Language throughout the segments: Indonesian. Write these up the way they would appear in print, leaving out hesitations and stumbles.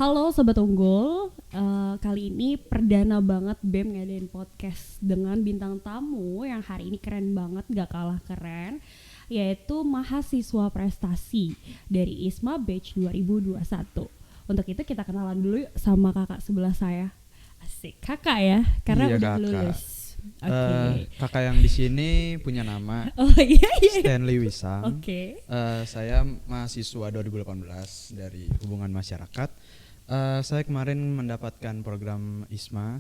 Halo Sobat Unggul, kali ini perdana banget BEM ngadain podcast dengan bintang tamu yang hari ini keren banget, gak kalah keren, yaitu mahasiswa prestasi dari ISMA Batch 2021. Untuk itu kita kenalan dulu yuk sama kakak sebelah saya. Asik, kakak ya, karena Iya, udah kakak. lulus. Oke. Kakak yang di sini punya nama Oh iya. Stanley Wisang. Oke. Saya mahasiswa 2018 dari Hubungan Masyarakat. Saya kemarin mendapatkan program ISMA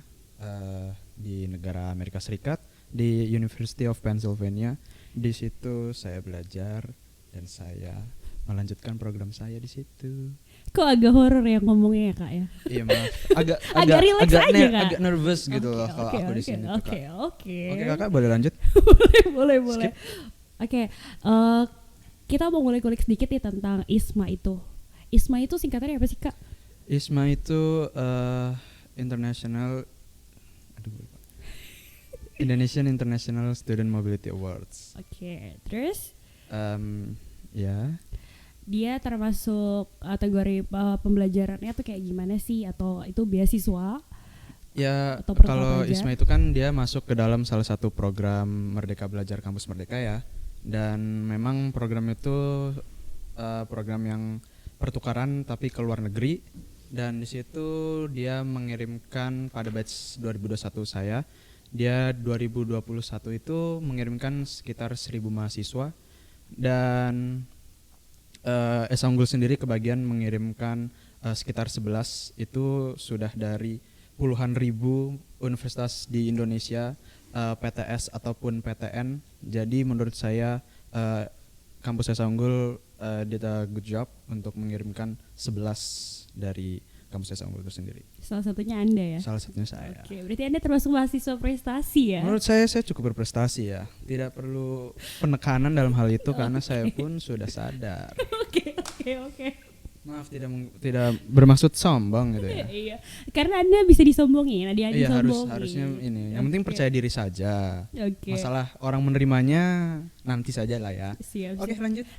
di negara Amerika Serikat di University of Pennsylvania. Di situ saya belajar dan saya melanjutkan program saya di situ. Kok agak horor ya ngomongnya ya kak ya? Iya, maaf. Agak relax aja, Kak. agak nervous gitu loh kalau aku di sini tuh, Kak. Oke. Oke, Kakak boleh lanjut? boleh. Skip. Oke, kita mau ngulik-ngulik sedikit nih tentang ISMA itu. ISMA itu singkatannya apa sih kak? ISMA itu Indonesian International Student Mobility Awards. Oke, terus Ya, dia termasuk kategori pembelajarannya tuh kayak gimana sih? Atau itu beasiswa? ya Atau program kalau aja? ISMA itu kan dia masuk ke dalam salah satu program Merdeka Belajar Kampus Merdeka ya. Dan memang program itu program yang pertukaran tapi ke luar negeri. Dan di situ dia mengirimkan pada batch 2021 saya, dia 2021 itu mengirimkan sekitar 1.000 mahasiswa. Dan Esa Unggul sendiri kebagian mengirimkan sekitar 11, itu sudah dari puluhan ribu universitas di Indonesia, PTS ataupun PTN. Jadi menurut saya kampus Esa Unggul did a good job untuk mengirimkan 11 dari kampus Esa Unggul itu sendiri. Salah satunya Anda ya? Salah satunya saya. Oke, berarti Anda termasuk mahasiswa prestasi ya? Menurut saya cukup berprestasi ya. Tidak perlu penekanan dalam hal itu karena saya pun sudah sadar. Oke. Maaf, tidak bermaksud sombong gitu ya. Iya, karena Anda bisa disombongin, ada yang Iya, disombongin. harusnya ini. Yang penting Oke. percaya diri saja. Oke. Masalah orang menerimanya nanti saja lah ya. Siap. Oke, lanjut.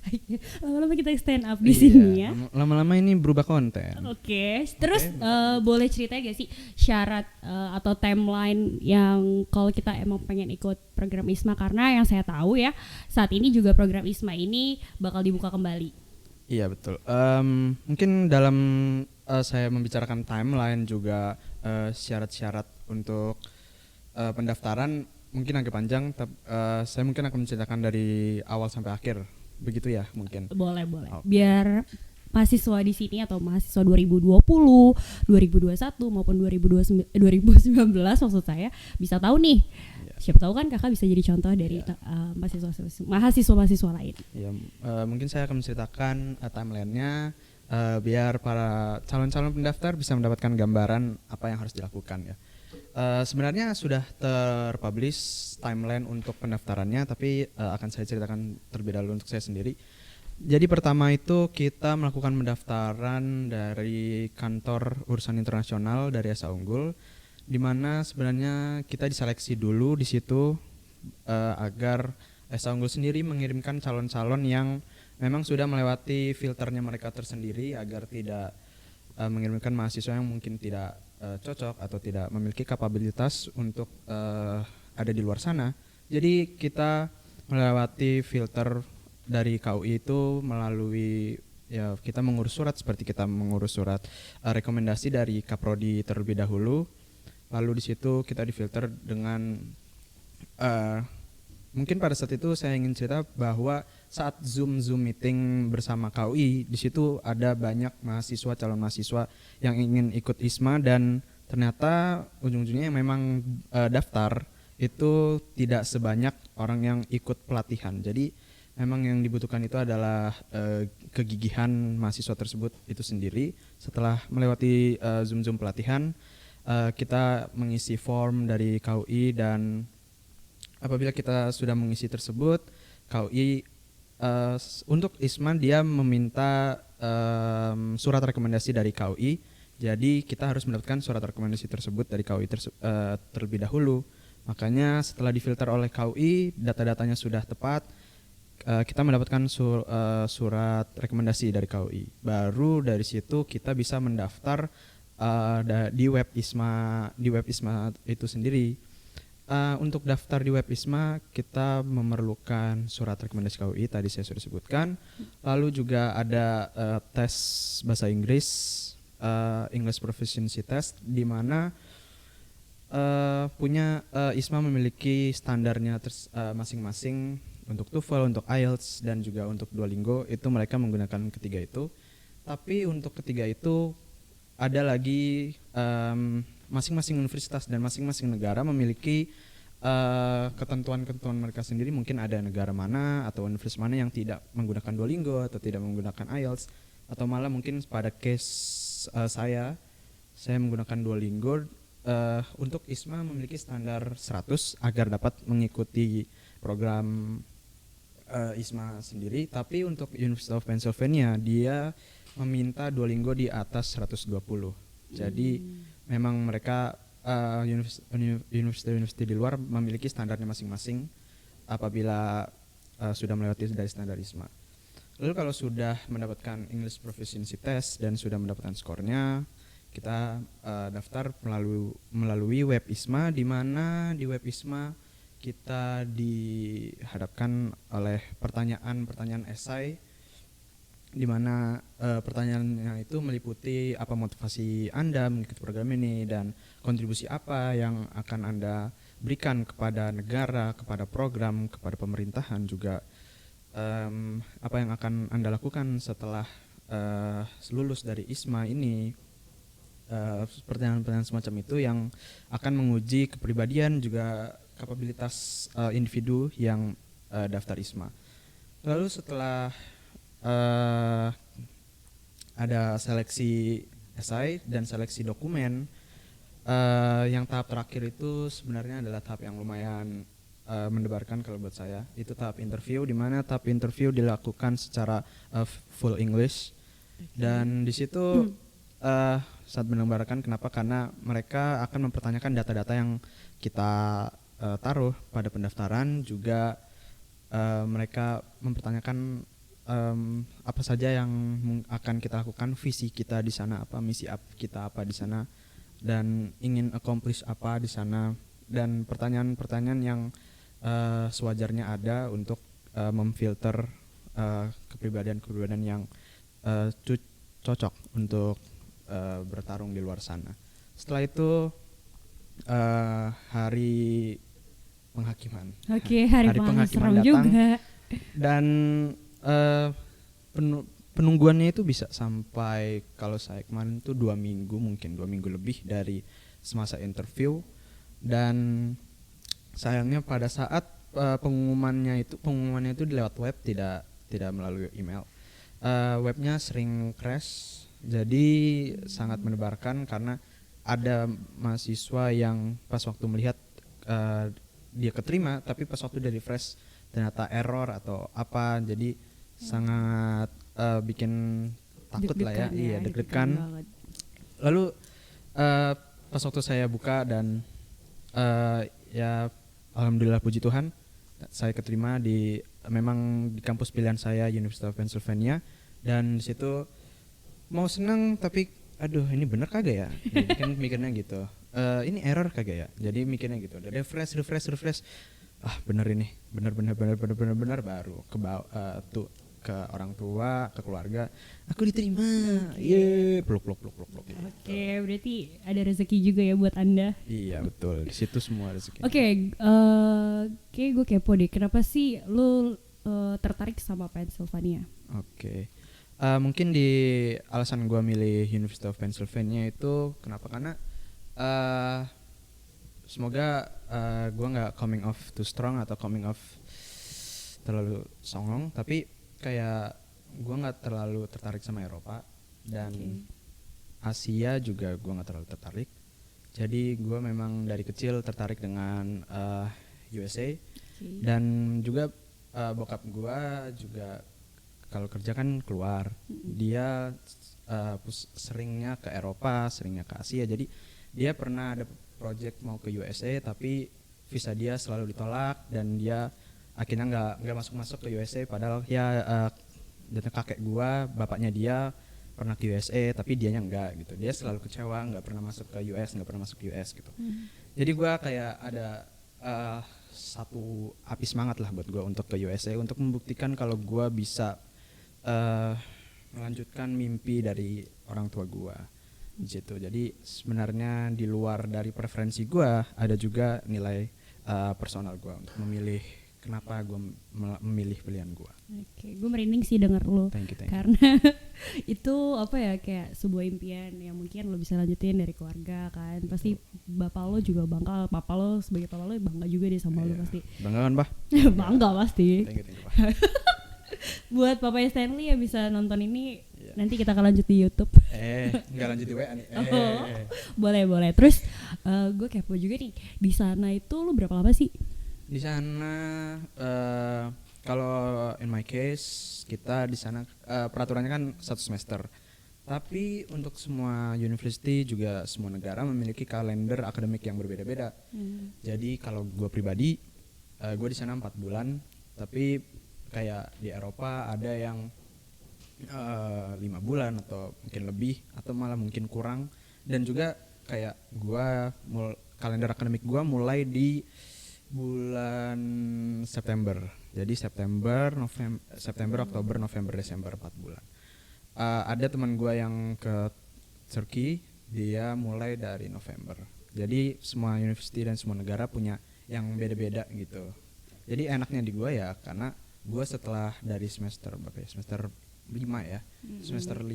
Lama-lama kita stand up di Iya, sini ya. Lama-lama ini berubah konten. Oke. Terus Oke, boleh cerita gak sih syarat atau timeline yang kalau kita emang pengen ikut program ISMA, karena yang saya tahu ya saat ini juga program ISMA ini bakal dibuka kembali. Iya, betul. Mungkin dalam saya membicarakan timeline juga syarat-syarat untuk pendaftaran mungkin agak panjang, tapi saya mungkin akan menceritakan dari awal sampai akhir. Begitu ya mungkin. Boleh. Oke. Biar mahasiswa di sini atau mahasiswa 2020, 2021 maupun 2019 maksud saya bisa tahu nih. Iya. Siapa tahu kan kakak bisa jadi contoh dari Iya. mahasiswa lain. Ya, mungkin saya akan menceritakan timelinenya biar para calon-calon pendaftar bisa mendapatkan gambaran apa yang harus dilakukan ya. Sebenarnya sudah terpublish timeline untuk pendaftarannya, tapi akan saya ceritakan terlebih dahulu untuk saya sendiri. Jadi pertama itu kita melakukan pendaftaran dari kantor urusan internasional dari Esa Unggul, di mana sebenarnya kita diseleksi dulu di situ agar Esa Unggul sendiri mengirimkan calon-calon yang memang sudah melewati filternya mereka tersendiri agar tidak mengirimkan mahasiswa yang mungkin tidak cocok atau tidak memiliki kapabilitas untuk ada di luar sana. Jadi kita melewati filter dari KUI itu melalui ya kita mengurus surat seperti kita mengurus surat rekomendasi dari Kaprodi terlebih dahulu. Lalu di situ kita difilter dengan mungkin pada saat itu saya ingin cerita bahwa saat Zoom meeting bersama KUI, di situ ada banyak mahasiswa, calon mahasiswa yang ingin ikut ISMA, dan ternyata ujung-ujungnya yang memang daftar itu tidak sebanyak orang yang ikut pelatihan. Jadi memang yang dibutuhkan itu adalah kegigihan mahasiswa tersebut itu sendiri. Setelah melewati Zoom pelatihan, kita mengisi form dari KUI, dan apabila kita sudah mengisi tersebut, KUI untuk ISMA dia meminta surat rekomendasi dari KUI. Jadi kita harus mendapatkan surat rekomendasi tersebut dari KUI terlebih dahulu. Makanya setelah difilter oleh KUI, data-datanya sudah tepat, kita mendapatkan surat rekomendasi dari KUI. Baru dari situ kita bisa mendaftar di web ISMA itu sendiri. Untuk daftar di web ISMA kita memerlukan surat rekomendasi KUI, tadi saya sudah sebutkan. Lalu juga ada tes bahasa Inggris, English Proficiency Test, di mana ISMA memiliki standarnya masing-masing. Untuk TOEFL, untuk IELTS, dan juga untuk Duolingo itu mereka menggunakan ketiga itu. Tapi untuk ketiga itu ada lagi masing-masing universitas dan masing-masing negara memiliki ketentuan-ketentuan mereka sendiri. Mungkin ada negara mana atau universitas mana yang tidak menggunakan Duolingo atau tidak menggunakan IELTS, atau malah mungkin pada case saya menggunakan Duolingo. Untuk ISMA memiliki standar 100 agar dapat mengikuti program ISMA sendiri, tapi untuk University of Pennsylvania dia meminta Duolingo di atas 120. Jadi memang mereka university di luar memiliki standarnya masing-masing apabila sudah melewati dari standar ISMA. Lalu kalau sudah mendapatkan English Proficiency Test dan sudah mendapatkan skornya, kita daftar melalui web ISMA, di mana di web ISMA kita dihadapkan oleh pertanyaan esai, di mana pertanyaannya itu meliputi apa motivasi Anda mengikuti program ini dan kontribusi apa yang akan Anda berikan kepada negara, kepada program, kepada pemerintahan, juga apa yang akan Anda lakukan setelah lulus dari ISMA ini. Pertanyaan-pertanyaan semacam itu yang akan menguji kepribadian juga kapabilitas individu yang daftar ISMA. Lalu setelah ada seleksi esai dan seleksi dokumen, yang tahap terakhir itu sebenarnya adalah tahap yang lumayan mendebarkan kalau buat saya. Itu tahap interview, di mana tahap interview dilakukan secara full English. Dan di situ saat mendebarkan, kenapa? Karena mereka akan mempertanyakan data-data yang kita taruh pada pendaftaran, juga mereka mempertanyakan apa saja yang akan kita lakukan, visi kita di sana apa, misi kita apa di sana, dan ingin accomplish apa di sana, dan pertanyaan-pertanyaan yang sewajarnya ada untuk memfilter kepribadian-kepribadian yang cocok untuk bertarung di luar sana. Setelah itu hari penghakiman. Oke, hari penghakiman datang juga. Dan penungguannya itu bisa sampai, kalau saya kemarin itu 2 minggu, mungkin 2 minggu lebih dari semasa interview. Dan sayangnya pada saat pengumumannya itu lewat web, tidak melalui email. Webnya sering crash, jadi sangat mendebarkan karena ada mahasiswa yang pas waktu melihat dia keterima, tapi pas waktu dari refresh ternyata error atau apa, jadi sangat bikin takut lah ya, iya deg-degan. Lalu pas waktu saya buka dan ya alhamdulillah puji Tuhan saya keterima memang di kampus pilihan saya, University of Pennsylvania, dan di situ mau senang tapi aduh ini bener kagak ya, jadi kan mikirnya gitu, ini error kagak ya, jadi mikirnya gitu, refresh, bener ini, bener baru ke orang tua, ke keluarga, aku diterima, peluk. Oke, berarti ada rezeki juga ya buat Anda. Iya betul, di situ semua rezeki. Oke, kayak gue kepo deh, kenapa sih lu tertarik sama Pennsylvania? Oke. Mungkin di alasan gue milih University of Pennsylvania itu kenapa? Karena semoga gue nggak coming off too strong atau coming off terlalu songong, tapi kayak gue nggak terlalu tertarik sama Eropa dan Asia juga gue nggak terlalu tertarik. Jadi gue memang dari kecil tertarik dengan USA, dan juga bokap gue juga kalau kerja kan keluar, dia seringnya ke Eropa, seringnya ke Asia. Jadi dia pernah ada project mau ke USA tapi visa dia selalu ditolak, dan dia akhirnya nggak masuk ke USA, padahal ya dan kakek gua, bapaknya dia pernah ke USA tapi dianya enggak gitu. Dia selalu kecewa nggak pernah masuk ke US gitu. Jadi gua kayak ada satu api semangat lah buat gua untuk ke USA, untuk membuktikan kalau gua bisa melanjutkan mimpi dari orang tua gua gitu. Jadi sebenarnya di luar dari preferensi gua ada juga nilai personal gua untuk memilih kenapa gue memilih pilihan gue. Oke, gue merinding sih denger lo. Thank you. Karena itu apa ya, kayak sebuah impian yang mungkin lo bisa lanjutin dari keluarga kan. Pasti bapak lo juga bangga, papa lo sebagai papa lo bangga juga deh sama lo pasti. Bangga kan, Pak? Bangga pasti. Thank you, Pak. Buat papanya Stanley yang bisa nonton ini, nanti kita akan lanjut di YouTube. Nggak lanjut di WA nih. Boleh. Terus gue kepo juga nih, di sana itu lo berapa lama sih? Di sana kalau in my case kita di sana peraturannya kan 1 semester. Tapi untuk semua university juga semua negara memiliki kalender akademik yang berbeda-beda. Jadi kalau gue pribadi gue di sana 4 bulan, tapi kayak di Eropa ada yang 5 bulan atau mungkin lebih atau malah mungkin kurang. Dan juga kayak gue kalender akademik gue mulai di bulan September. Jadi September, Oktober, November, Desember 4 bulan. Ada teman gue yang ke Turki, dia mulai dari November. Jadi semua university dan semua negara punya yang beda-beda gitu. Jadi enaknya di gue ya karena gue setelah dari semester 5 ya. Semester 6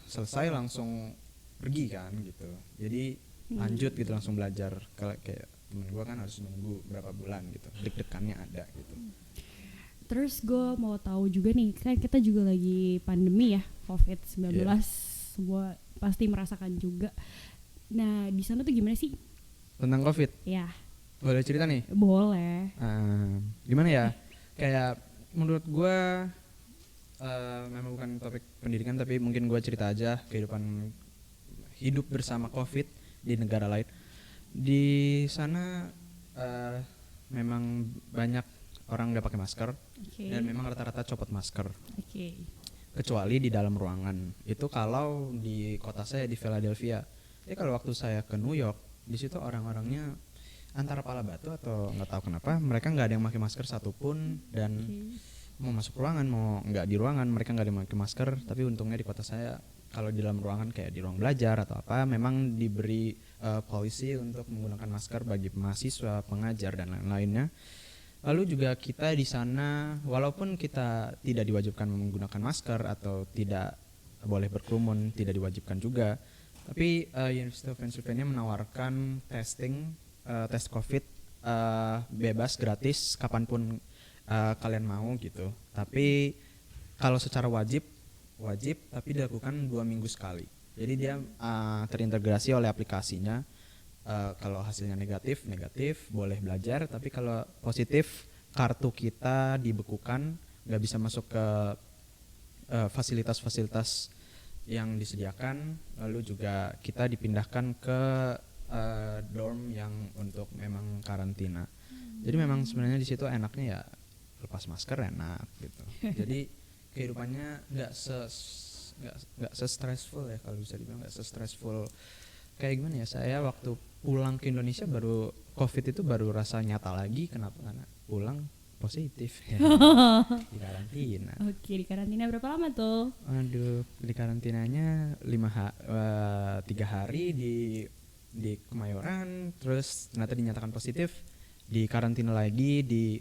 selesai langsung pergi kan gitu. Jadi lanjut gitu langsung belajar. Kalau kayak temen gue kan harus nunggu berapa bulan gitu, deg-degannya ada gitu. Terus gue mau tahu juga nih, kan kita juga lagi pandemi ya, COVID-19, semua pasti merasakan juga. Nah di sana tuh gimana sih tentang COVID? Ya boleh cerita nih? Boleh. Gimana ya, kayak menurut gue memang bukan topik pendidikan, tapi mungkin gue cerita aja kehidupan hidup bersama COVID di negara lain. Di sana memang banyak orang nggak pakai masker, dan memang rata-rata copot masker. Kecuali di dalam ruangan. Itu kalau di kota saya di Philadelphia. Jadi kalau waktu saya ke New York, di situ orang-orangnya antara pala batu atau nggak tahu kenapa mereka nggak ada yang pakai masker satupun, dan mau masuk ruangan mau nggak di ruangan mereka nggak ada yang pakai masker. Tapi untungnya di kota saya kalau di dalam ruangan kayak di ruang belajar atau apa memang diberi polisi untuk menggunakan masker bagi mahasiswa, pengajar dan lain-lainnya. Lalu juga kita di sana walaupun kita tidak diwajibkan menggunakan masker atau tidak boleh berkerumun, tidak diwajibkan juga, tapi University of Pennsylvania menawarkan tes COVID bebas gratis kapanpun kalian mau gitu. Tapi kalau secara wajib tapi dilakukan 2 minggu sekali. Jadi dia terintegrasi oleh aplikasinya. Kalau hasilnya negatif boleh belajar, tapi kalau positif kartu kita dibekukan, nggak bisa masuk ke fasilitas-fasilitas yang disediakan. Lalu juga kita dipindahkan ke dorm yang untuk memang karantina. Jadi memang sebenarnya di situ enaknya ya lepas masker enak gitu. Jadi kehidupannya nggak se-stressful ya, kalau bisa dibilang nggak se-stressful kayak gimana ya. Saya waktu pulang ke Indonesia baru COVID itu baru rasa nyata lagi. Kenapa? Karena pulang positif ya. Di karantina. Oke, di karantina berapa lama tuh? Aduh, di karantinanya 3 hari di Kemayoran, terus ternyata dinyatakan positif, di karantina lagi di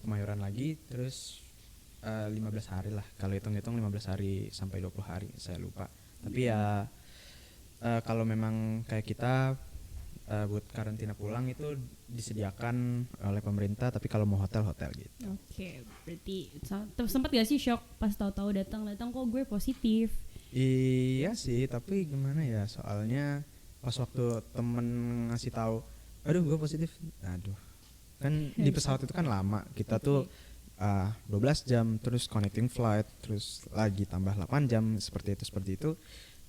Kemayoran lagi, terus 15 hari lah, kalau hitung-hitung 15 hari sampai 20 hari, saya lupa. Tapi ya kalau memang kayak kita buat karantina pulang itu disediakan oleh pemerintah, tapi kalau mau hotel gitu. Oke, berarti sempat gak sih shock pas tahu-tahu datang kok gue positif? Iya sih, tapi gimana ya, soalnya pas waktu temen ngasih tahu, aduh gue positif, aduh kan di pesawat itu kan lama, kita tuh 12 jam terus connecting flight, terus lagi tambah 8 jam seperti itu.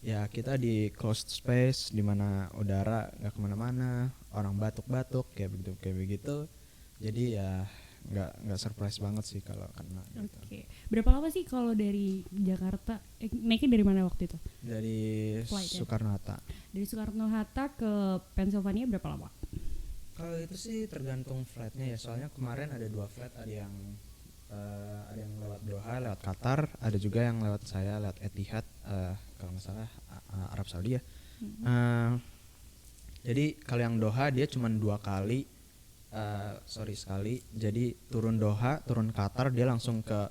ya kita di closed space di mana udara nggak kemana-mana, orang batuk-batuk kayak begitu. Jadi ya nggak surprise banget sih kalau kena. Gitu. Oke. Berapa lama sih kalau dari Jakarta? Naiknya dari mana waktu itu? Dari Flight, ya? Soekarno-Hatta. Dari Soekarno-Hatta ke Pennsylvania berapa lama? Kalau itu sih tergantung flightnya ya. Soalnya kemarin ada 2 flight, ada yang lewat Doha, lewat Qatar, ada juga yang lewat saya lewat Etihad, kalau nggak salah Arab Saudi ya. Jadi kalau yang Doha dia cuma 2 kali, sekali. Jadi turun Doha, turun Qatar, dia langsung ke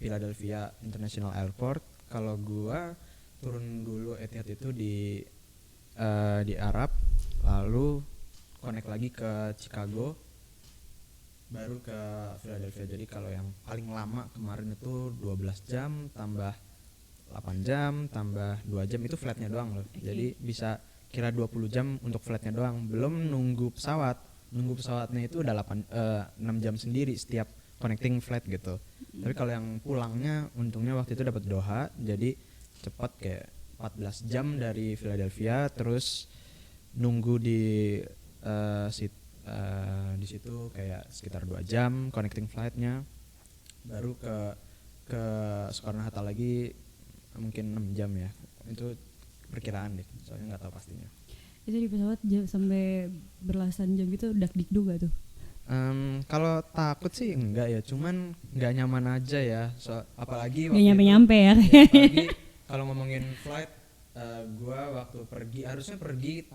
Philadelphia International Airport. Kalau gua turun dulu Etihad itu di Arab, lalu connect lagi ke Chicago, baru ke Philadelphia. Jadi kalau yang paling lama kemarin itu 12 jam tambah 8 jam tambah 2 jam itu flightnya doang loh. Jadi bisa kira 20 jam untuk flightnya doang. Belum nunggu pesawat. Nunggu pesawatnya itu udah 6 jam sendiri setiap connecting flight gitu. Tapi kalau yang pulangnya untungnya waktu itu dapat Doha, jadi cepat kayak 14 jam dari Philadelphia, terus nunggu di situ kayak sekitar 2 jam connecting flightnya, baru ke Soekarno-Hatta lagi mungkin 6 jam ya, itu perkiraan deh soalnya nggak tahu pastinya. Itu di pesawat sampai belasan jam gitu dak-dikduk gak tuh? Kalau takut sih enggak ya, cuman nggak nyaman aja ya, apalagi Gak nyampe-nyampe ya. apalagi kalau ngomongin flight, gua waktu harusnya pergi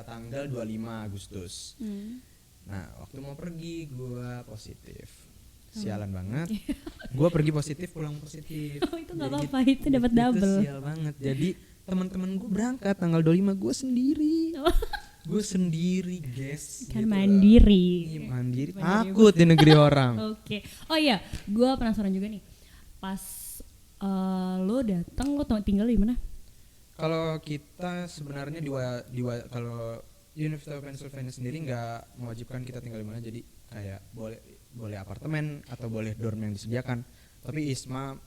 tanggal 25 Agustus. Nah, waktu mau pergi gua positif. Sialan banget. Gua pergi positif, pulang positif. Oh, itu enggak apa-apa, itu dapat double. Itu sial banget. Jadi teman-teman gua berangkat tanggal 25, gua sendiri. Gue sendiri, guys. Kan gitu. mandiri. Mandiri. Takut di negeri orang. Oke. Oh iya, gua penasaran juga nih. Pas lo datang, lo tinggal di mana? Kalau kita sebenarnya kalau University of Pennsylvania sendiri nggak mewajibkan kita tinggal di mana, jadi kayak boleh apartemen atau boleh dorm yang disediakan. Tapi ISMA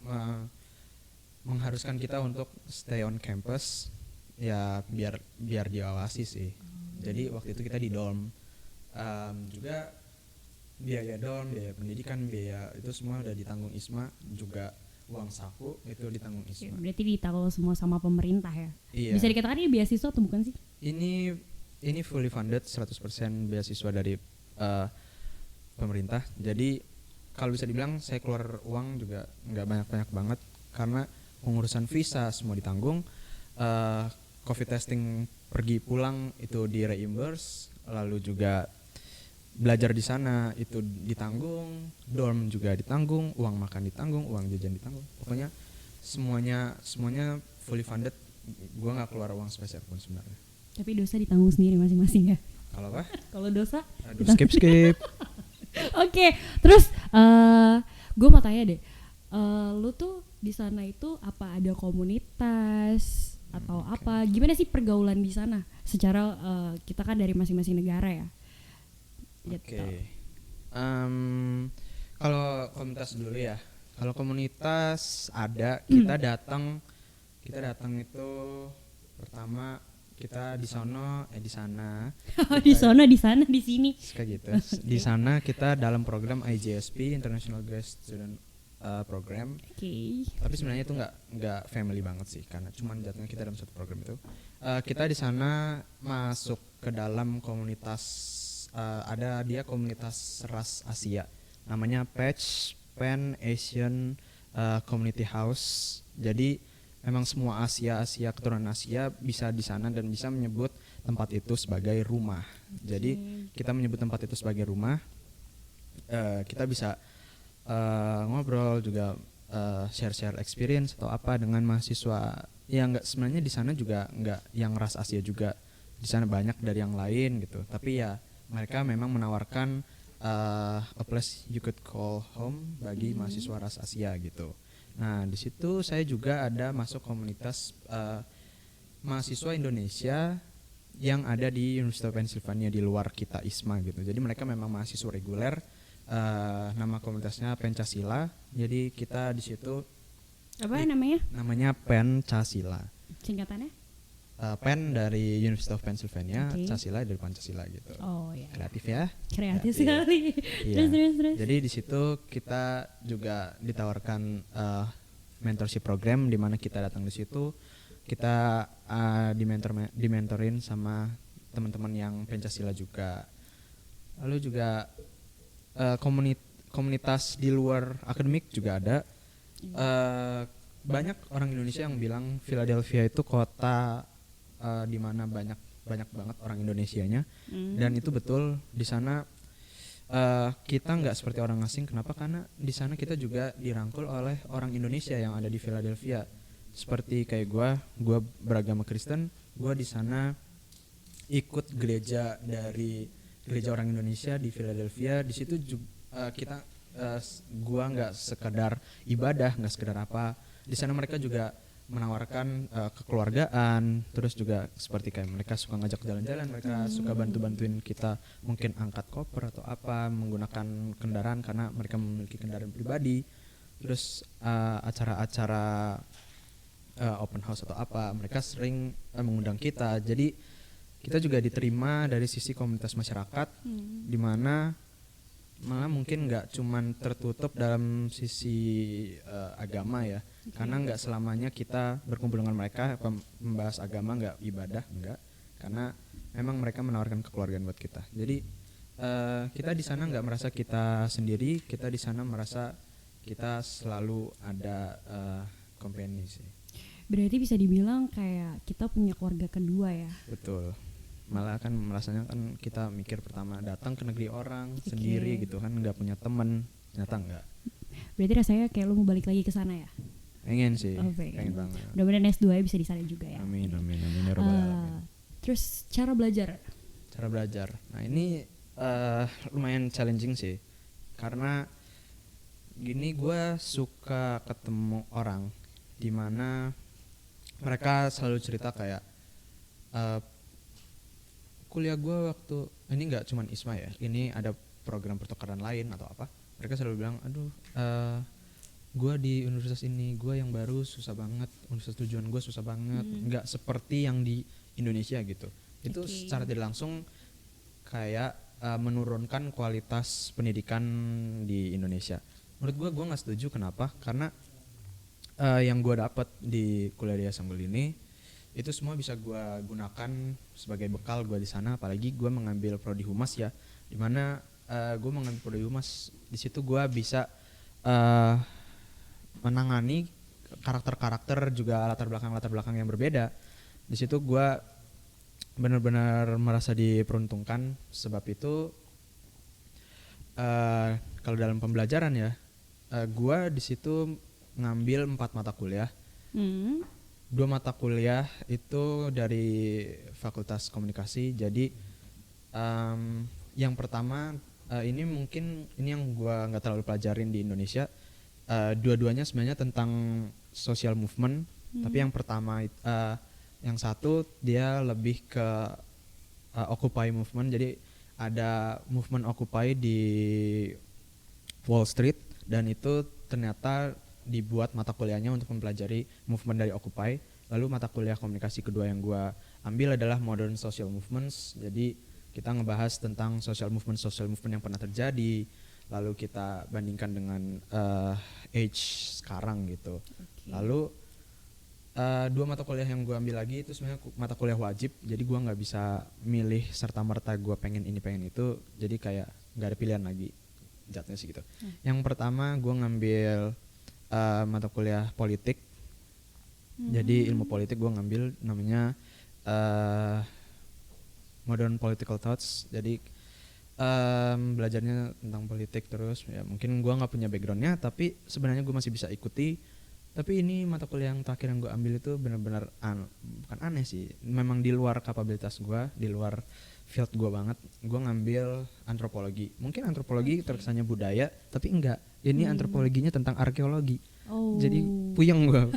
mengharuskan kita untuk stay on campus, ya biar diawasi sih. Jadi waktu itu kita di dorm, juga biaya dorm, biaya pendidikan, biaya itu semua udah ditanggung ISMA, juga uang saku itu ditanggung ISMA. Berarti ditanggung semua sama pemerintah ya? Iya. Bisa dikatakan ini beasiswa atau bukan sih? Ini fully funded, 100% beasiswa dari pemerintah. Jadi kalau bisa dibilang saya keluar uang juga nggak banyak banget, karena pengurusan visa semua ditanggung, COVID testing pergi pulang itu di reimburse, lalu juga belajar di sana itu ditanggung, dorm juga ditanggung, uang makan ditanggung, uang jajan ditanggung. Pokoknya semuanya fully funded. Gua nggak keluar uang spesial pun sebenarnya. Tapi dosa ditanggung sendiri masing-masing ya? Kalau apa? Kalau dosa? Aduh, skip. Oke, terus gue mau tanya deh, lu tuh di sana itu apa ada komunitas atau apa? Gimana sih pergaulan di sana? Secara kita kan dari masing-masing negara ya. Gitu. Kalau komunitas dulu ya. Kalau komunitas ada, kita datang itu pertama kita di sana. di sini. Kayak gitu. Di sana kita dalam program IGSP, International Graduate Student Program. Tapi sebenarnya itu nggak family banget sih, karena cuman jatuhnya kita dalam satu program itu. Kita di sana masuk ke dalam komunitas, ada dia komunitas ras Asia, namanya Pan Asian Community House. Jadi memang semua Asia keturunan Asia bisa di sana dan bisa menyebut tempat itu sebagai rumah. Jadi kita menyebut tempat itu sebagai rumah. Kita bisa ngobrol juga, share experience atau apa dengan mahasiswa. Ya sebenarnya di sana juga nggak yang ras Asia juga, di sana banyak dari yang lain gitu. Tapi ya mereka memang menawarkan a place you could call home bagi mahasiswa ras Asia gitu. Nah di situ saya juga ada masuk komunitas mahasiswa Indonesia yang ada di University of Pennsylvania di luar kita ISMA gitu. Jadi mereka memang mahasiswa reguler. Nama komunitasnya Pencasila. Jadi kita di situ Apa namanya? Namanya Pancasila. Singkatannya? Pen dari University of Pennsylvania, Oke. Casila dari Pancasila gitu. Oh ya. Kreatif ya. Kreatif sekali. Iya. Terus. Jadi di situ kita juga ditawarkan mentorship program di mana kita datang di situ, kita dimentorin sama teman-teman yang Pancasila juga. Lalu juga komunitas di luar akademik juga ada. Banyak orang Indonesia yang bilang Philadelphia itu kota di mana banyak banget orang Indonesianya, dan itu betul. Di sana kita nggak seperti orang asing. Kenapa? Karena di sana kita juga dirangkul oleh orang Indonesia yang ada di Philadelphia. Seperti kayak gue beragama Kristen, gue di sana ikut gereja dari gereja orang Indonesia di Philadelphia. Di situ kita gue nggak sekedar ibadah, nggak sekedar apa. Di sana mereka juga menawarkan kekeluargaan, terus juga seperti kayak mereka suka ngajak jalan-jalan, mereka suka bantuin kita mungkin angkat koper atau apa, menggunakan kendaraan karena mereka memiliki kendaraan pribadi. Terus acara-acara open house atau apa, mereka sering mengundang kita. Jadi kita juga diterima dari sisi komunitas masyarakat, di mana malah mungkin nggak cuman tertutup dalam sisi agama ya, karena nggak selamanya kita berkumpul dengan mereka membahas agama, nggak ibadah, nggak, karena memang mereka menawarkan kekeluargaan buat kita. Jadi kita di sana nggak merasa kita sendiri, kita di sana merasa kita selalu ada company sih. Berarti bisa dibilang kayak kita punya keluarga kedua ya. Betul. Malah kan merasanya kan kita mikir pertama datang ke negeri orang sendiri gitu kan, nggak punya temen, ternyata nggak. Berarti rasanya kayak lu mau balik lagi ke sana ya? Pengen sih, pengen banget. Mudah-mudahan S2 bisa di sana juga ya. Amin ya robbal alamin. Terus cara belajar? Nah ini lumayan challenging sih, karena gini, gue suka ketemu orang di mana mereka selalu cerita kayak kuliah gue waktu ini nggak cuman ISMA ya, ini ada program pertukaran lain atau apa, mereka selalu bilang aduh gue di universitas ini, gue yang baru susah banget, universitas tujuan gue susah banget, nggak seperti yang di Indonesia gitu. Itu secara tidak langsung kayak menurunkan kualitas pendidikan di Indonesia. Menurut gue nggak setuju. Kenapa? Karena yang gue dapat di kuliah di Assemble ini itu semua bisa gue gunakan sebagai bekal gue di sana. Apalagi gue mengambil prodi humas ya, dimana gue mengambil prodi humas, di situ gue bisa menangani karakter-karakter juga latar belakang yang berbeda. Di situ gue benar-benar merasa diperuntungkan. Sebab itu kalau dalam pembelajaran ya, gue di situ ngambil 4 mata kuliah. 2 mata kuliah itu dari Fakultas Komunikasi. Jadi yang pertama ini mungkin ini yang gue nggak terlalu pelajarin di Indonesia. Dua-duanya sebenarnya tentang social movement. Tapi yang pertama yang satu dia lebih ke Occupy movement. Jadi ada movement Occupy di Wall Street, dan itu ternyata dibuat mata kuliahnya untuk mempelajari movement dari Occupy. Lalu mata kuliah komunikasi kedua yang gue ambil adalah Modern Social Movements. Jadi kita ngebahas tentang social movement yang pernah terjadi, lalu kita bandingkan dengan age sekarang gitu. Lalu 2 mata kuliah yang gue ambil lagi itu sebenarnya mata kuliah wajib. Jadi gue nggak bisa milih serta merta gue pengen ini pengen itu. Jadi kayak nggak ada pilihan lagi jatuhnya sih gitu. Yang pertama gue ngambil mata kuliah politik. Jadi ilmu politik gue ngambil namanya Modern Political Thoughts. Jadi belajarnya tentang politik terus ya. Mungkin gue nggak punya backgroundnya, tapi sebenarnya gue masih bisa ikuti. Tapi ini mata kuliah yang terakhir yang gue ambil itu benar-benar bukan aneh sih, memang di luar kapabilitas gue, di luar field gue banget. Gue ngambil antropologi. Mungkin antropologi terkesannya budaya, tapi enggak. Ini antropologinya tentang arkeologi. Jadi puyeng gue.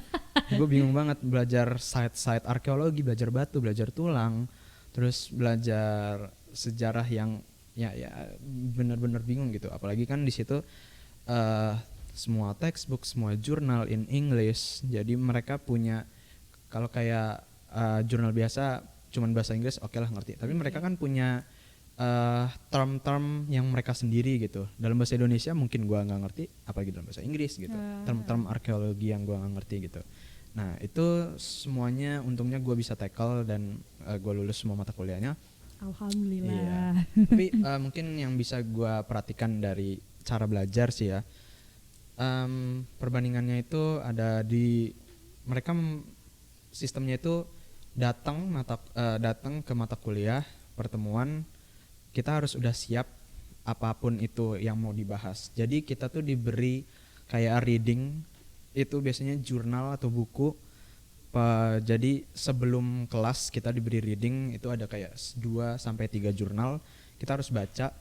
Gue bingung banget belajar site arkeologi, belajar batu, belajar tulang, terus belajar sejarah yang ya benar-benar bingung gitu. Apalagi kan di situ semua textbook, semua jurnal in English. Jadi mereka punya, kalau kayak jurnal biasa cuman bahasa Inggris oke lah ngerti. Tapi mereka kan punya term-term yang mereka sendiri gitu. Dalam bahasa Indonesia mungkin gua nggak ngerti, apalagi dalam bahasa Inggris gitu. Term-term arkeologi yang gua nggak ngerti gitu. Nah itu semuanya untungnya gua bisa tackle dan gua lulus semua mata kuliahnya. Alhamdulillah. Iya. Tapi mungkin yang bisa gua perhatikan dari cara belajar sih ya, perbandingannya itu ada di mereka sistemnya itu datang ke mata kuliah pertemuan, kita harus udah siap apapun itu yang mau dibahas. Jadi kita tuh diberi kayak reading, itu biasanya jurnal atau buku. Jadi sebelum kelas kita diberi reading, itu ada kayak 2 sampai 3 jurnal kita harus baca,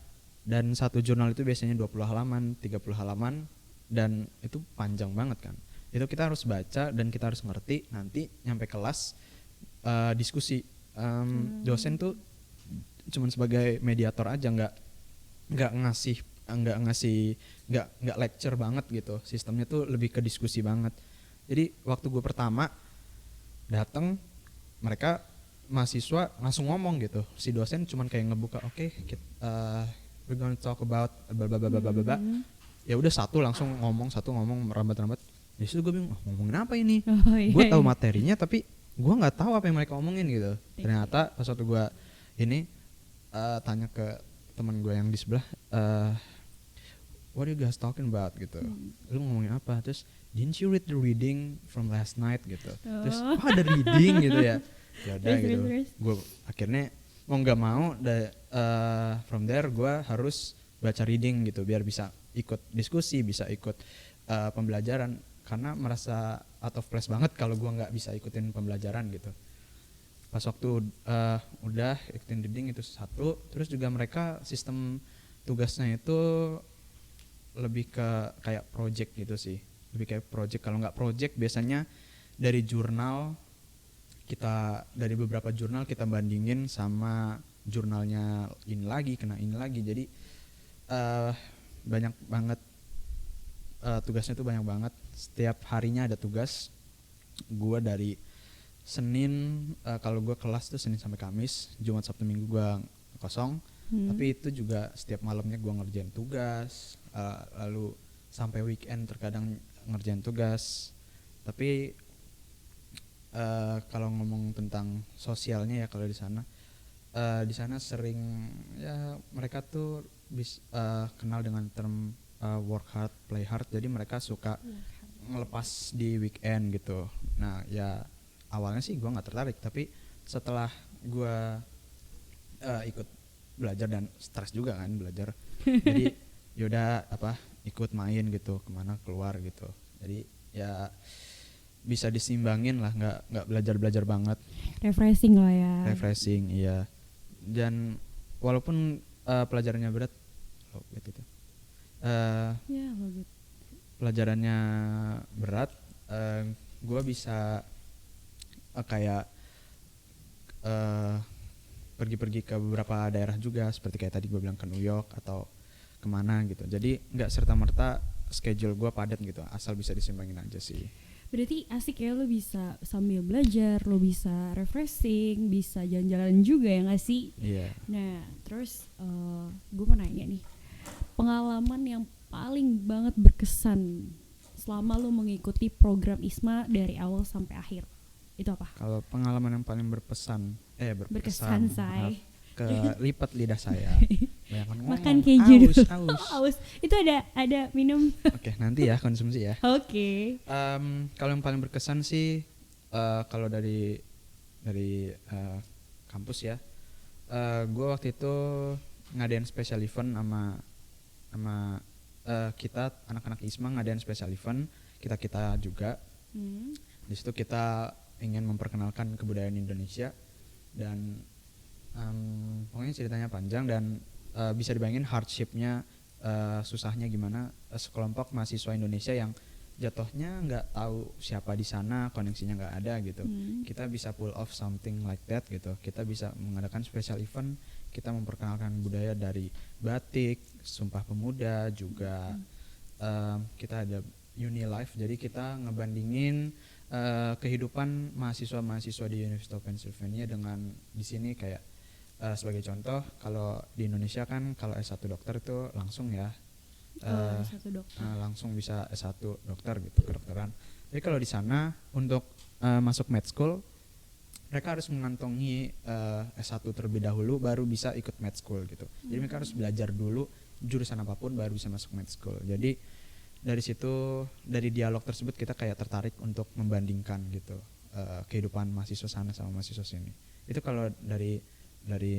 dan satu jurnal itu biasanya 20 halaman, 30 halaman, dan itu panjang banget kan. Itu kita harus baca dan kita harus ngerti. Nanti nyampe kelas diskusi. Dosen tuh cuman sebagai mediator aja, nggak lecture banget gitu. Sistemnya tuh lebih ke diskusi banget. Jadi waktu gue pertama datang, mereka mahasiswa langsung ngomong gitu. Si dosen cuman kayak ngebuka, oke, we're gonna talk about bla bla bla bla bla. Ya udah satu ngomong merambat-rambat. Di situ gue bingung, ngomongin apa ini? Gue tahu materinya tapi gue nggak tahu apa yang mereka omongin gitu. Ternyata pas waktu gue ini tanya ke teman gue yang di sebelah, what are you guys talking about gitu, lu ngomongin apa? Terus didn't you read the reading from last night gitu. Terus ada reading gitu ya. Ya udah gitu. Gue akhirnya mau nggak mau from there gue harus baca reading gitu biar bisa ikut diskusi, bisa ikut pembelajaran, karena merasa out of place banget kalau gue nggak bisa ikutin pembelajaran gitu. Pas waktu udah ikutin reading itu satu, terus juga mereka sistem tugasnya itu lebih ke kayak project gitu sih, lebih kayak project. Kalau nggak project biasanya dari beberapa jurnal kita bandingin sama jurnalnya ini lagi, jadi banyak banget tugasnya tuh banyak banget. Setiap harinya ada tugas. Gue dari Senin, kalau gue kelas tuh Senin sampai Kamis, Jumat Sabtu Minggu gue kosong. Tapi itu juga setiap malamnya gue ngerjain tugas, lalu sampai weekend terkadang ngerjain tugas. Tapi kalau ngomong tentang sosialnya ya, kalau di sana sering ya mereka tuh kenal dengan term work hard, play hard. Jadi mereka suka ngelepas di weekend gitu. Nah ya awalnya sih gue nggak tertarik, tapi setelah gue ikut belajar dan stres juga kan belajar, jadi yaudah ikut main gitu, kemana keluar gitu. Jadi ya bisa disimbangin lah, nggak belajar banget. Refreshing lah ya. Refreshing, iya. Dan walaupun pelajarannya berat, pelajarannya berat, gue bisa kayak pergi-pergi ke beberapa daerah juga, seperti kayak tadi gue bilang ke New York atau kemana gitu. Jadi nggak serta-merta schedule gue padat gitu, asal bisa disimbangin aja sih. Berarti asik ya, lo bisa sambil belajar, lo bisa refreshing, bisa jalan-jalan juga ya nggak sih? Iya. Nah terus gue mau nanya nih, pengalaman yang paling banget berkesan selama lo mengikuti program ISMA dari awal sampai akhir, itu apa? Kalau pengalaman yang paling berkesan say. Ke lipat lidah saya. Makan keju dulu. Aus. Itu ada minum. Oke, nanti ya konsumsi ya. Oke. Kalau yang paling berkesan sih kalau dari kampus ya. Gue waktu itu ngadain special event sama kita anak-anak ISMA, ngadain special event kita juga. Di situ kita ingin memperkenalkan kebudayaan Indonesia, dan pokoknya ceritanya panjang dan bisa dibayangin hardshipnya, susahnya gimana sekelompok mahasiswa Indonesia yang jatuhnya nggak tahu siapa di sana, koneksinya nggak ada gitu. Kita bisa pull off something like that gitu. Kita bisa mengadakan special event, kita memperkenalkan budaya dari batik, Sumpah Pemuda, juga kita ada Uni Life, jadi kita ngebandingin kehidupan mahasiswa-mahasiswa di University of Pennsylvania dengan di sini kayak sebagai contoh, kalau di Indonesia kan kalau S1 dokter itu langsung ya S1 dokter. langsung bisa S1 dokter gitu, kedokteran. Jadi kalau di sana untuk masuk med school mereka harus mengantongi S1 terlebih dahulu baru bisa ikut med school gitu. Jadi mereka harus belajar dulu jurusan apapun baru bisa masuk med school. Jadi dari situ, dari dialog tersebut kita kayak tertarik untuk membandingkan gitu kehidupan mahasiswa sana sama mahasiswa sini. Itu kalau dari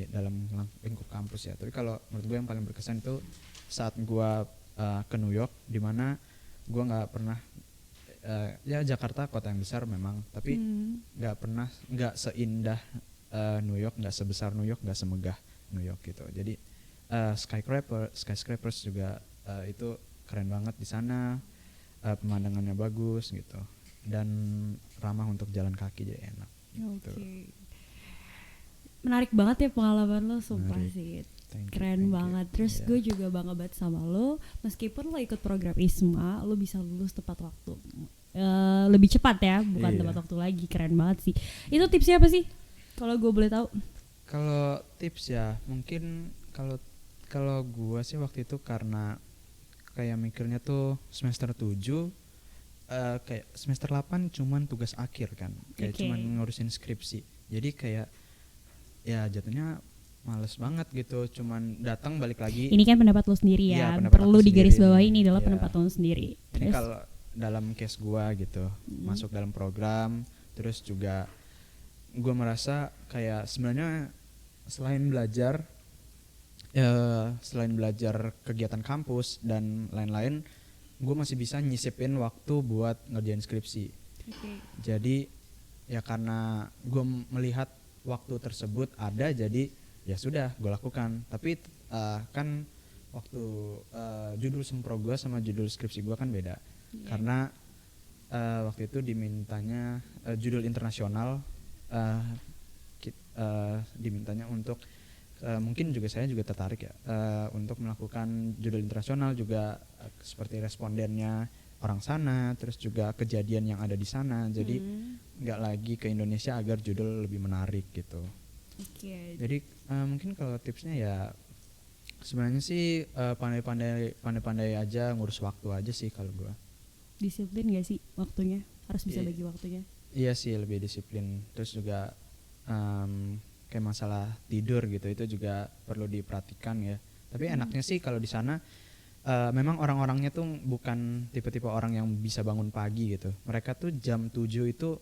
dalam lingkup kampus ya. Tapi kalau menurut gue yang paling berkesan itu saat gue ke New York, di mana gue nggak pernah ya Jakarta kota yang besar memang, tapi nggak seindah New York, nggak sebesar New York, nggak semegah New York gitu. Jadi skyscrapers juga itu keren banget di sana, pemandangannya bagus gitu dan ramah untuk jalan kaki, jadi enak. Gitu. Menarik banget ya pengalaman lo, sumpah Menarik. sih. Thank Keren you. banget. Terus Yeah. gue juga bangga banget sama lo. Meskipun lo ikut program ISMA, lo bisa lulus tepat waktu. Lebih cepat ya, bukan Iya. tepat waktu lagi. Keren banget sih. Itu tipsnya apa sih? Kalau gue boleh tahu. Kalau tips ya, mungkin kalau gua sih waktu itu karena kayak mikirnya tuh semester 7 kayak semester 8 cuman tugas akhir kan. Kayak Oke. cuman ngurusin skripsi. Jadi kayak ya jatuhnya males banget gitu, cuman datang balik lagi. Ini kan pendapat lo sendiri Iya, ya. pendapat Perlu aku digaris sendiri bawahi nih. ini adalah Iya. pendapat lo sendiri. Ini Terus kalau dalam case gua gitu, masuk dalam program, terus juga gua merasa kayak sebenarnya selain belajar kegiatan kampus dan lain-lain, gue masih bisa nyisipin waktu buat ngerjain skripsi. Jadi ya karena gue melihat waktu tersebut ada, jadi ya sudah gue lakukan. Tapi kan waktu judul sempro gue sama judul skripsi gue kan beda. Karena waktu itu dimintanya judul internasional, dimintanya untuk mungkin juga saya juga tertarik ya untuk melakukan judul internasional juga, seperti respondennya orang sana, terus juga kejadian yang ada di sana. Jadi nggak lagi ke Indonesia agar judul lebih menarik gitu. Jadi mungkin kalau tipsnya ya sebenarnya sih pandai-pandai aja ngurus waktu aja sih kalau gua. disiplin gak sih waktunya? Harus bisa Iya. bagi waktunya. Iya sih, lebih disiplin. Terus juga kayak masalah tidur gitu, itu juga perlu diperhatikan ya. Tapi enaknya sih kalau di sana memang orang-orangnya tuh bukan tipe-tipe orang yang bisa bangun pagi gitu. Mereka tuh jam 7 itu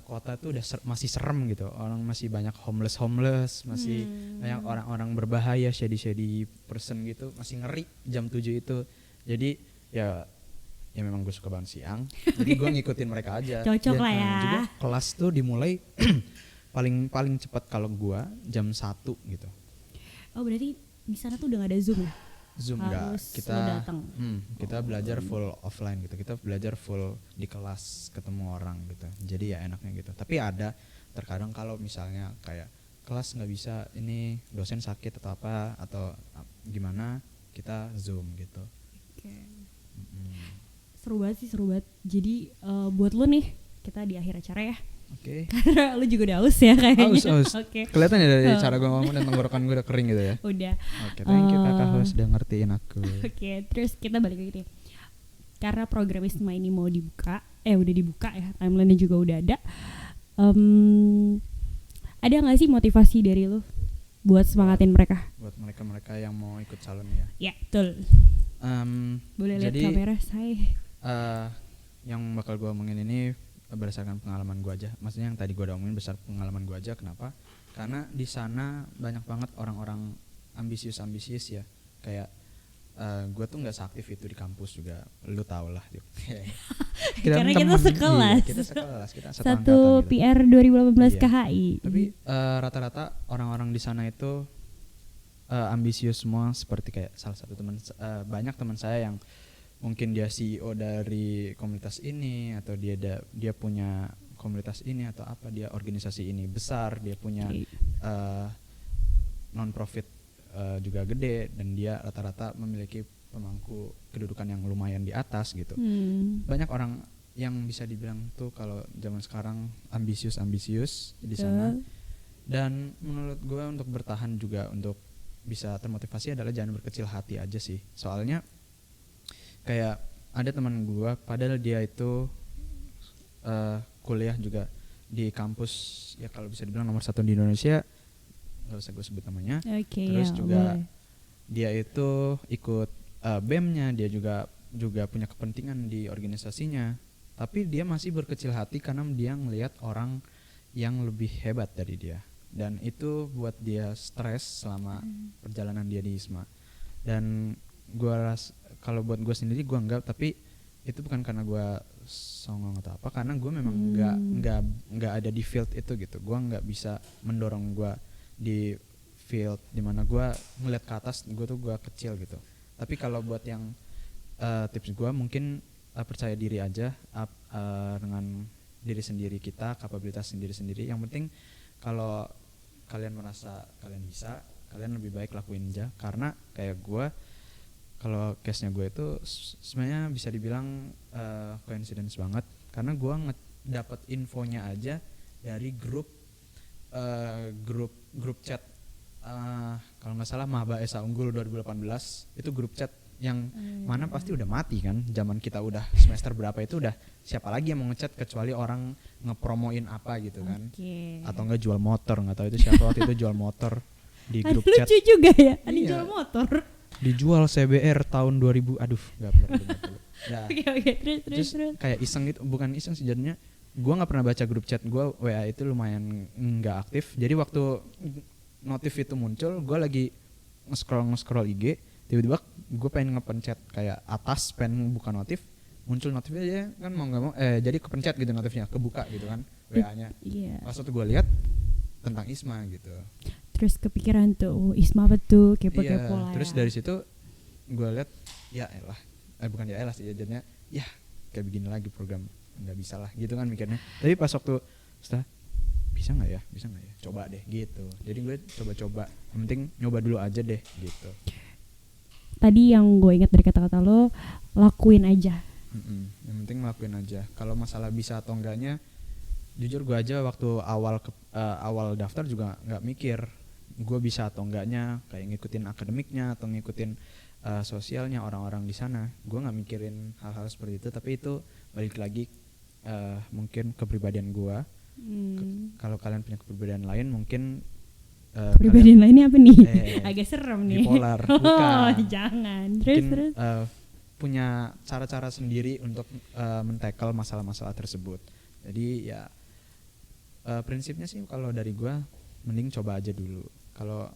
kota tuh udah masih serem gitu. Orang masih banyak homeless, masih banyak orang-orang berbahaya, shady person gitu, masih ngeri jam 7 itu. Jadi ya memang gue suka banget siang. Jadi gue ngikutin mereka aja. Cocok lah ya. Juga kelas tuh dimulai paling cepat kalau gue jam 1 gitu. Oh berarti di sana tuh udah gak ada Zoom ya? Zoom enggak, Harus lo datang. kita belajar full offline gitu. Kita belajar full di kelas ketemu orang gitu. Jadi ya enaknya gitu. Tapi ada terkadang kalau misalnya kayak kelas nggak bisa, ini dosen sakit atau apa atau gimana, kita Zoom gitu. Seru banget. Jadi buat lo nih, kita di akhir acara ya. Oke. Karena lo juga udah aus ya kayaknya. Aus. Oke. Kelihatan ya dari cara gue ngomong dan tenggorokan gue udah kering gitu ya. Udah. Oke, thank you kakak host udah ngertiin aku. Oke, terus kita balik lagi nih. Karena program ISMA ini mau dibuka, udah dibuka ya, timeline-nya juga udah ada. Ada nggak sih motivasi dari lo buat semangatin mereka? Buat mereka-mereka yang mau ikut calon ya. Ya, betul. Boleh lihat Jadi kamera saya. yang bakal gue omongin ini berdasarkan pengalaman gue aja. Maksudnya yang tadi gue udah omongin berdasarkan pengalaman gue aja. Kenapa? Karena di sana banyak banget orang-orang ambisius ya. Kayak gue tuh nggak seaktif itu di kampus juga. Lu tau lah. Karena kita sekelas. Iya, kita sekelas. Kita Satu angkatan gitu. PR 2018 Iya. KHI. Tapi rata-rata orang-orang di sana itu ambisius semua, seperti kayak salah satu banyak teman saya yang mungkin dia CEO dari komunitas ini, atau dia punya komunitas ini, atau apa, dia organisasi ini besar, dia punya non profit juga gede, dan dia rata-rata memiliki pemangku kedudukan yang lumayan di atas gitu. Banyak orang yang bisa dibilang tuh kalau zaman sekarang ambisius di sana. Dan menurut gue untuk bertahan juga untuk bisa termotivasi adalah jangan berkecil hati aja sih. Soalnya kayak ada teman gue padahal dia itu kuliah juga di kampus ya kalau bisa dibilang nomor 1 di Indonesia, nggak usah gue sebut namanya. Terus juga boleh. Dia itu ikut BEM-nya, dia juga punya kepentingan di organisasinya, tapi dia masih berkecil hati karena dia ngelihat orang yang lebih hebat dari dia, dan itu buat dia stres selama perjalanan dia di ISMA. Dan kalau buat gue sendiri gue enggak, tapi itu bukan karena gue songong atau apa, karena gue memang nggak ada di field itu gitu. Gue nggak bisa mendorong gue di field dimana gue ngeliat ke atas, gue kecil gitu. Tapi kalau buat yang tips gue mungkin percaya diri aja dengan diri sendiri kita, kapabilitas sendiri. Yang penting kalau kalian merasa kalian bisa, kalian lebih baik lakuin aja. Karena kayak gue, kalau case-nya gue itu sebenarnya bisa dibilang coincidence banget, karena gue dapat infonya aja dari grup chat kalau nggak salah Maba Esa Unggul 2018. Itu grup chat yang mana pasti udah mati kan, zaman kita udah semester berapa itu udah siapa lagi yang mau ngechat kecuali orang ngepromoin apa gitu kan, atau nggak jual motor, nggak tahu itu siapa waktu itu jual motor di grup chat. Lucu juga ya, ada jual motor. Dijual CBR tahun 2000, aduh nggak pernah dengar dulu. Nah, terus kayak iseng gitu, bukan iseng sih jadinya. Gue nggak pernah baca grup chat, gue WA itu lumayan nggak aktif. Jadi waktu notif itu muncul, gue lagi nge-scroll IG, tiba-tiba gue pengen ngepencet kayak atas, pengen buka notif, muncul notifnya aja kan mau nggak mau, jadi kepencet gitu notifnya, kebuka gitu kan WA-nya. Pas waktu gue lihat tentang ISMA gitu. Terus kepikiran tuh ISMA betul kepo-kepo lah. Terus dari situ gue lihat ya elah, bukan ya elah sih, jadinya ya kayak begini lagi program, nggak bisa lah gitu kan mikirnya. Tapi pas waktu setelah bisa nggak ya, coba deh gitu. Jadi gue coba-coba, yang penting nyoba dulu aja deh gitu. Tadi yang gue ingat dari kata-kata lo, lakuin aja. Yang penting lakuin aja. Kalau masalah bisa atau enggaknya, jujur gue aja waktu awal daftar juga nggak mikir gue bisa atau enggaknya, kayak ngikutin akademiknya atau ngikutin sosialnya orang-orang di sana. Gue nggak mikirin hal-hal seperti itu, tapi itu balik lagi mungkin kepribadian gue. Kalau kalian punya kepribadian lain mungkin kepribadian lainnya apa nih? Agak serem nih. Bipolar, bukan. Jangan. Terus. Punya cara-cara sendiri untuk men-tackle masalah-masalah tersebut. Jadi ya prinsipnya sih kalau dari gue mending coba aja dulu. Kalau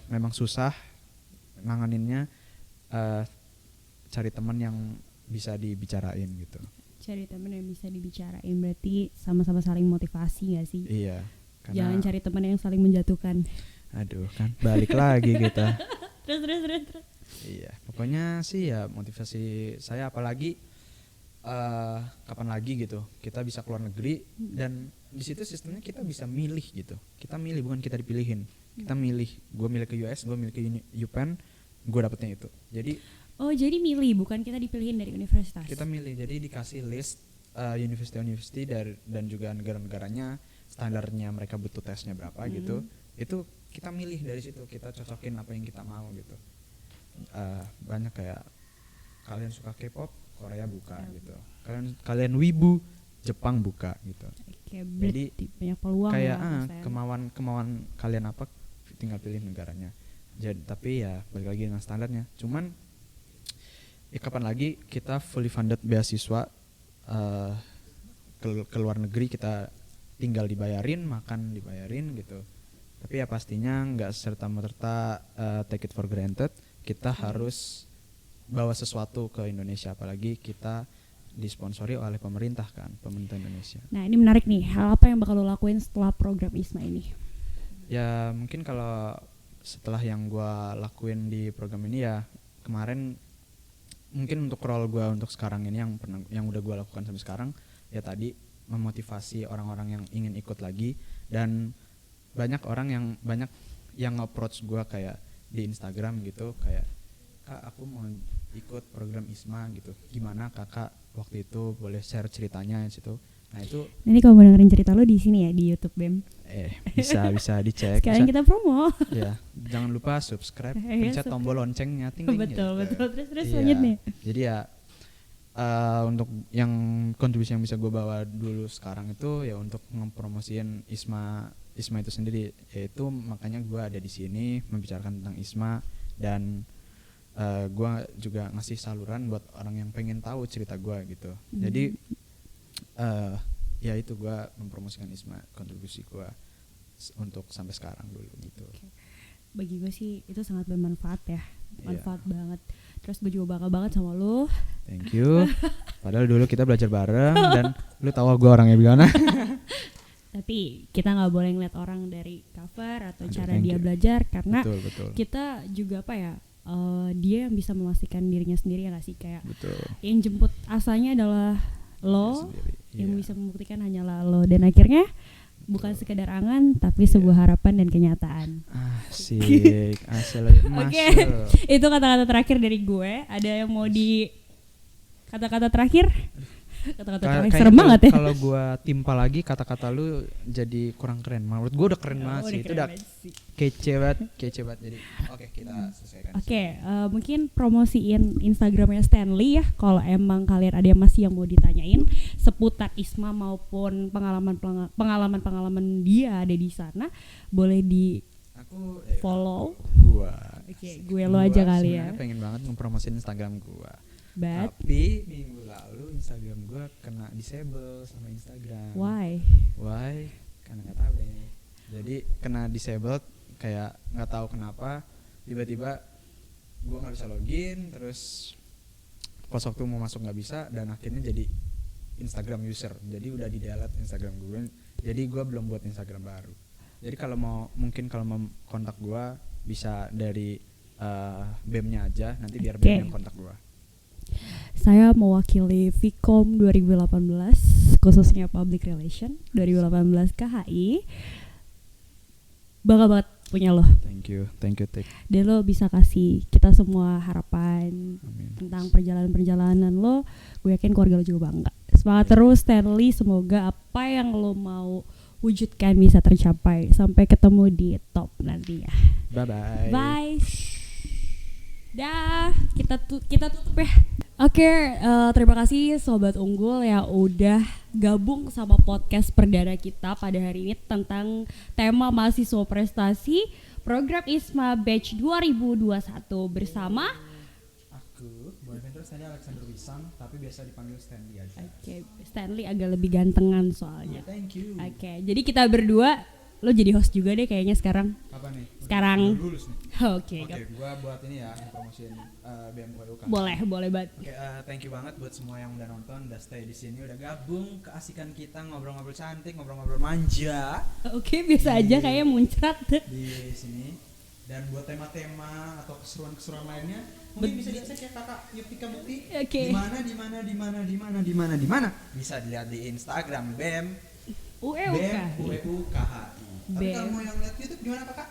memang susah nanganinnya, cari teman yang bisa dibicarain gitu. Cari teman yang bisa dibicarain berarti sama-sama saling motivasi gak sih? Iya. Jangan cari teman yang saling menjatuhkan. Aduh kan balik lagi kita. Terus. Iya, pokoknya sih ya motivasi saya, apalagi kapan lagi gitu kita bisa keluar negeri, dan di situ sistemnya kita bisa milih gitu. Kita milih, bukan kita dipilihin. Kita milih. Gue milih ke US, gue milih ke UPenn, gue dapetnya itu. Jadi jadi milih, bukan kita dipilihin dari universitas. Kita milih, jadi dikasih list university dan juga negara-negaranya, standarnya mereka butuh tesnya berapa gitu. Itu kita milih dari situ, kita cocokin apa yang kita mau gitu. Banyak kayak kalian suka K-pop, Korea buka gitu. Kalian wibu, Jepang buka gitu. Jadi banyak peluang kayak kemauan kalian apa, tinggal pilih negaranya. Jadi tapi ya balik lagi dengan standarnya. Cuman kapan lagi kita fully funded beasiswa ke luar negeri, kita tinggal dibayarin, makan dibayarin gitu. Tapi ya pastinya nggak serta-merta take it for granted. Kita harus bawa sesuatu ke Indonesia, apalagi kita disponsori oleh pemerintah Indonesia. Nah ini menarik nih, hal apa yang bakal lo lakuin setelah program ISMA ini? Ya mungkin kalau setelah yang gue lakuin di program ini, ya kemarin mungkin untuk role gue untuk sekarang ini yang udah gue lakukan sampai sekarang, ya tadi memotivasi orang-orang yang ingin ikut lagi. Dan banyak orang yang approach gue kayak di Instagram gitu, kayak Kak aku mau ikut program ISMA gitu, gimana kakak waktu itu, boleh share ceritanya di situ. Nah itu Ini kalau mau dengerin cerita lo di sini ya di YouTube BEM. bisa dicek. Sekarang kita promo. Ya, jangan lupa subscribe, Iya, pencet tombol loncengnya, ting ting Betul. gitu. Terus Iya. lanjut nih. Jadi ya untuk yang kontribusi yang bisa gue bawa dulu sekarang itu ya untuk mempromosiin ISMA itu sendiri, yaitu makanya gue ada di sini membicarakan tentang ISMA, dan gue juga ngasih saluran buat orang yang pengen tahu cerita gue gitu. Jadi ya itu gue mempromosikan ISMA, kontribusi gue untuk sampai sekarang dulu gitu. Bagi gue sih itu sangat bermanfaat ya, manfaat Iya. banget. Terus gue juga bakal banget sama lo. Thank you. Padahal dulu kita belajar bareng dan lu tahu gue orangnya gimana. Tapi kita nggak boleh ngeliat orang dari cover atau Aduh, cara thank dia you. belajar, karena Betul. kita juga apa ya, dia yang bisa memastikan dirinya sendiri ya nggak sih, kayak Betul. yang jemput asanya adalah lo, Sendiri. yang Iya. bisa membuktikan hanyalah lo, dan akhirnya bukan sekedar angan tapi sebuah harapan dan kenyataan. Asik, asal Oke. masuk. Itu kata-kata terakhir dari gue. Ada yang mau di kata-kata terakhir? Kata-kata terakhir Kayaknya serem banget ya. Kalau gua timpa lagi kata-kata lu jadi kurang keren. Menurut gua udah keren banget sih. Itu udah kece banget. Jadi oke, kita selesaikan. Oke, mungkin promosiin Instagramnya Stanley ya. Kalau emang kalian ada yang masih yang mau ditanyain seputar ISMA maupun pengalaman dia ada di sana, boleh di Aku follow. gua. Oke, gue lo aja kali ya. Sebenarnya pengen banget ngepromosin Instagram gua. But Tapi minggu lalu Instagram gua kena disable sama Instagram. why? Karena nggak tahu deh. Jadi kena disable, kayak nggak tahu kenapa tiba-tiba gua nggak bisa login, terus pas waktu mau masuk nggak bisa, dan akhirnya jadi Instagram user. Jadi udah di delete Instagram gue. Jadi gua belum buat Instagram baru. Jadi kalau mau kontak gua bisa dari BEM-nya aja, nanti biar Oke. BEM yang kontak gua. Saya mewakili Vkom 2018, khususnya Public Relation 2018 KHI. Bangga banget punya lo. Thank you, Tik. Dan lo bisa kasih kita semua harapan Amin. tentang perjalanan lo. Gue yakin keluarga lo juga bangga. Semangat terus Stanley, semoga apa yang lo mau wujudkan bisa tercapai. Sampai ketemu di top nantinya. Bye-bye. Bye. Dah, kita tutup ya. Oke, terima kasih Sobat Unggul yang udah gabung sama podcast perdana kita pada hari ini tentang tema mahasiswa prestasi program ISMA Batch 2021 bersama Aku, Bonaventure Stanley Alexander Wisang, tapi biasa dipanggil Stanley aja. Oke, Stanley agak lebih gantengan soalnya. Thank you. Oke, jadi kita berdua, lo jadi host juga deh kayaknya sekarang. Kapan nih? Sekarang. Udah lulus nih. Oke, Gua buat ini ya, promosiin BMWUK. boleh banget. Oke, thank you banget buat semua yang udah nonton, udah stay di sini, udah gabung keasikan kita ngobrol-ngobrol cantik, ngobrol-ngobrol manja Oke, biasa aja kayaknya muncrat. di sini. Dan buat tema-tema atau keseruan-keseruan lainnya, mungkin bisa dicek ya Kakak Yupika Mukti. Oke. Di mana? Bisa dilihat di Instagram BEM UEUKHI. Tapi BEM. kalau mau yang lihat YouTube gimana Kakak?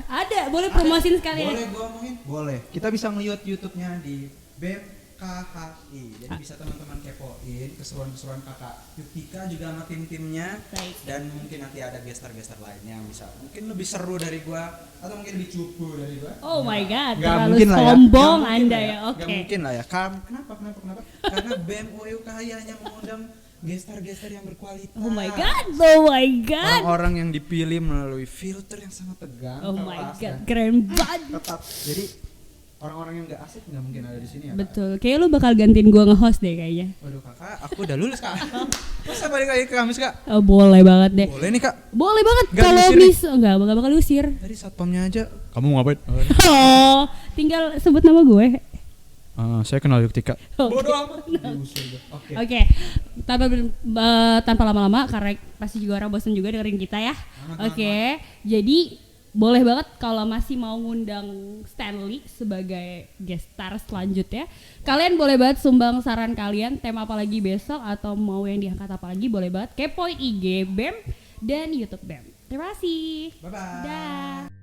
Ada, boleh promosin sekalian. Boleh gua omongin? Boleh. Kita bisa ngeliat YouTube-nya di BEM KHI. Jadi bisa teman-teman kepoin keseruan-keseruan Kakak Yupika juga sama tim-timnya. Baik. Dan mungkin nanti ada gestar-gestar lainnya yang bisa mungkin lebih seru dari gua atau mungkin lebih cupu dari gua. Oh my god, Nggak terlalu mungkin lah ya. sombong Nggak mungkin Anda lah ya. Oke. Nggak mungkin lah ya. Kenapa? Karena BEM UEUKHI hanya mengundang gestar-gestar yang berkualitas. Oh my god. Orang-orang yang dipilih melalui filter yang sangat tegang. Oh my keras, god, dan keren banget. tetap. Jadi orang-orang yang nggak asik nggak mungkin ada di sini ya. Kak? Betul, kayaknya lu bakal gantiin gua nge-host deh kayaknya. Waduh Kakak, aku udah lulus Kak. Masa balik lagi ke kampus Kak? Oh, boleh banget deh. Boleh nih Kak. Boleh banget Nggak kalau diusir nih? bisa. Enggak bakal diusir. Tadi satpamnya aja. Kamu mau ngapain? Oh, tinggal sebut nama gue. Saya kenal Yuktika. Oke. Bodoh amat. Diusir gue. Oke. Oke, tanpa lama-lama karena pasti juga orang bosan juga dengerin kita ya. Oke, jadi boleh banget kalau masih mau ngundang Stanley sebagai guest star selanjutnya. Kalian boleh banget sumbang saran kalian, tema apa lagi besok atau mau yang diangkat apa lagi, boleh banget kepoin IG BEM dan YouTube BEM. Terima kasih. Bye bye. Dah.